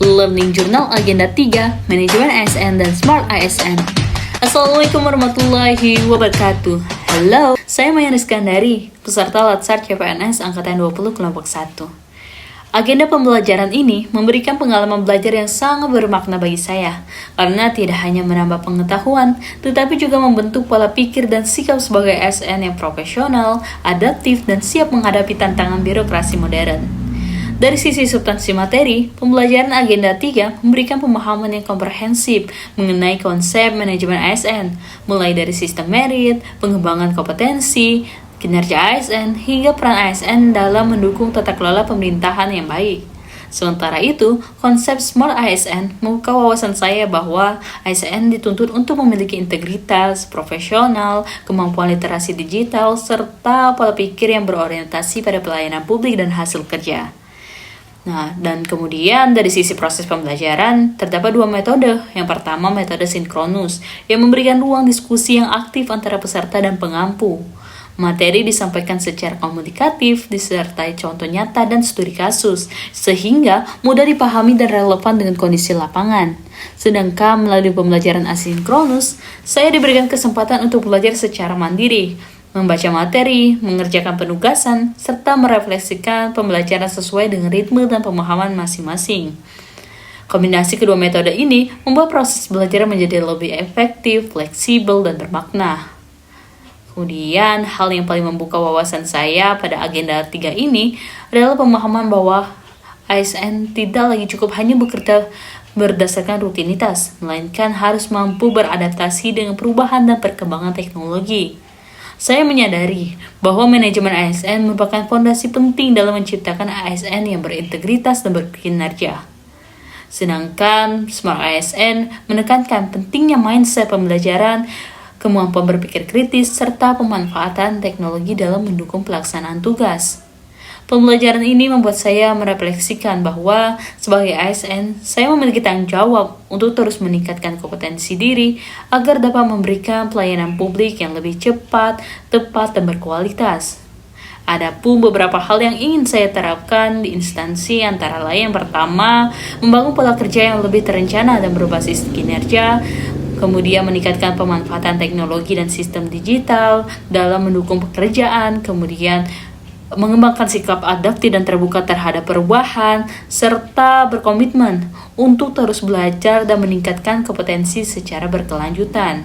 Learning Journal Agenda 3, Manajemen ASN dan Smart ASN. Assalamualaikum warahmatullahi wabarakatuh. Halo, saya Maya Rizkandari, peserta Latsar CPNS Angkatan 20 Kelompok 1. Agenda pembelajaran ini memberikan pengalaman belajar yang sangat bermakna bagi saya, karena tidak hanya menambah pengetahuan, tetapi juga membentuk pola pikir dan sikap sebagai ASN yang profesional, adaptif, dan siap menghadapi tantangan birokrasi modern. Dari sisi substansi materi, pembelajaran Agenda 3 memberikan pemahaman yang komprehensif mengenai konsep manajemen ASN, mulai dari sistem merit, pengembangan kompetensi, kinerja ASN, hingga peran ASN dalam mendukung tata kelola pemerintahan yang baik. Sementara itu, konsep Smart ASN membuka wawasan saya bahwa ASN dituntut untuk memiliki integritas, profesional, kemampuan literasi digital, serta pola pikir yang berorientasi pada pelayanan publik dan hasil kerja. Nah, dan kemudian dari sisi proses pembelajaran, terdapat dua metode. Yang pertama, metode sinkronus, yang memberikan ruang diskusi yang aktif antara peserta dan pengampu. Materi disampaikan secara komunikatif, disertai contoh nyata dan studi kasus, sehingga mudah dipahami dan relevan dengan kondisi lapangan. Sedangkan melalui pembelajaran asinkronus, saya diberikan kesempatan untuk belajar secara mandiri, membaca materi, mengerjakan penugasan, serta merefleksikan pembelajaran sesuai dengan ritme dan pemahaman masing-masing. Kombinasi kedua metode ini membuat proses belajar menjadi lebih efektif, fleksibel, dan bermakna. Kemudian, hal yang paling membuka wawasan saya pada Agenda 3 ini adalah pemahaman bahwa ASN tidak lagi cukup hanya bekerja berdasarkan rutinitas, melainkan harus mampu beradaptasi dengan perubahan dan perkembangan teknologi. Saya menyadari bahwa manajemen ASN merupakan fondasi penting dalam menciptakan ASN yang berintegritas dan berkinerja. Sedangkan Smart ASN menekankan pentingnya mindset pembelajaran, kemampuan berpikir kritis, serta pemanfaatan teknologi dalam mendukung pelaksanaan tugas. Pembelajaran ini membuat saya merefleksikan bahwa sebagai ASN, saya memiliki tanggung jawab untuk terus meningkatkan kompetensi diri agar dapat memberikan pelayanan publik yang lebih cepat, tepat, dan berkualitas. Adapun beberapa hal yang ingin saya terapkan di instansi antara lain yang pertama, membangun pola kerja yang lebih terencana dan berbasis kinerja, kemudian meningkatkan pemanfaatan teknologi dan sistem digital dalam mendukung pekerjaan, kemudian mengembangkan sikap adaptif dan terbuka terhadap perubahan, serta berkomitmen untuk terus belajar dan meningkatkan kompetensi secara berkelanjutan.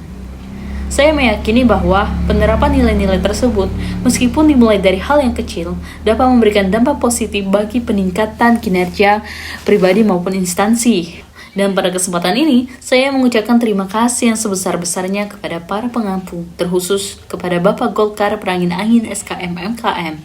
Saya meyakini bahwa penerapan nilai-nilai tersebut, meskipun dimulai dari hal yang kecil, dapat memberikan dampak positif bagi peningkatan kinerja pribadi maupun instansi. Dan pada kesempatan ini, saya mengucapkan terima kasih yang sebesar-besarnya kepada para pengampu, terkhusus kepada Bapak Golkar Perangin Angin SKM MKM.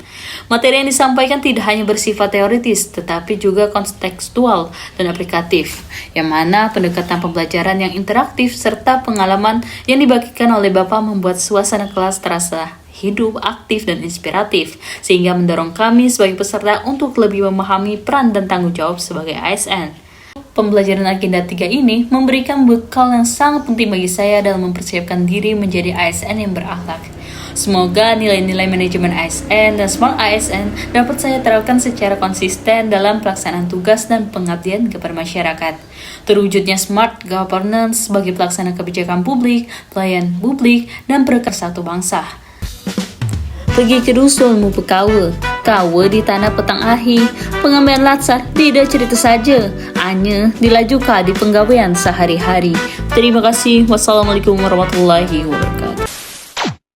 Materi yang disampaikan tidak hanya bersifat teoritis, tetapi juga kontekstual dan aplikatif, yang mana pendekatan pembelajaran yang interaktif serta pengalaman yang dibagikan oleh Bapak membuat suasana kelas terasa hidup, aktif, dan inspiratif, sehingga mendorong kami sebagai peserta untuk lebih memahami peran dan tanggung jawab sebagai ASN. Pembelajaran Agenda 3 ini memberikan bekal yang sangat penting bagi saya dalam mempersiapkan diri menjadi ASN yang berakhlak. Semoga nilai-nilai manajemen ASN dan Smart ASN dapat saya terapkan secara konsisten dalam pelaksanaan tugas dan pengabdian kepada masyarakat. Terwujudnya Smart Governance sebagai pelaksana kebijakan publik, pelayan publik, dan perekat satu bangsa. Pergi ke dusun mu pekawa, kawa di tanah petang ahi, pengambilan latsar tidak cerita saja, hanya dilajukan di penggawean sehari-hari. Terima kasih. Wassalamualaikum warahmatullahi wabarakatuh.